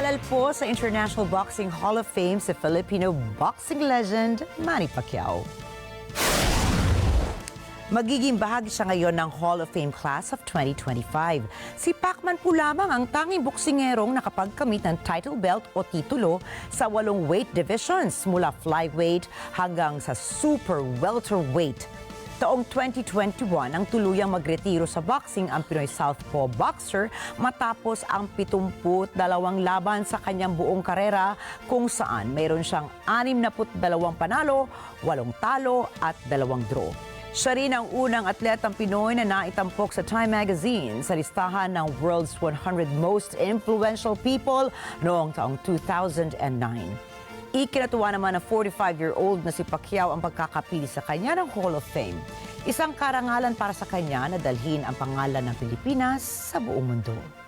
Nadal po sa International Boxing Hall of Fame si Filipino boxing legend Manny Pacquiao. Magiging bahagi siya ngayon ng Hall of Fame Class of 2025. Si Pacman po lamang ang tanging boksingerong nakapagkamit ng title belt o titulo sa 8 weight divisions mula flyweight hanggang sa super welterweight. Taong 2021 ang tuluyang magretiro sa boxing ang Pinoy Southpaw boxer matapos ang 72 laban sa kanyang buong karera kung saan mayroon siyang 62 panalo, 8 talo at 2 draw. Siya rin ang unang atletang Pinoy na naitampok sa Time Magazine sa listahan ng World's 100 Most Influential People noong taong 2009. Ikinatuwa naman ng 45-year-old na si Pacquiao ang pagkakapili sa kanya ng Hall of Fame. Isang karangalan para sa kanya na dalhin ang pangalan ng Pilipinas sa buong mundo.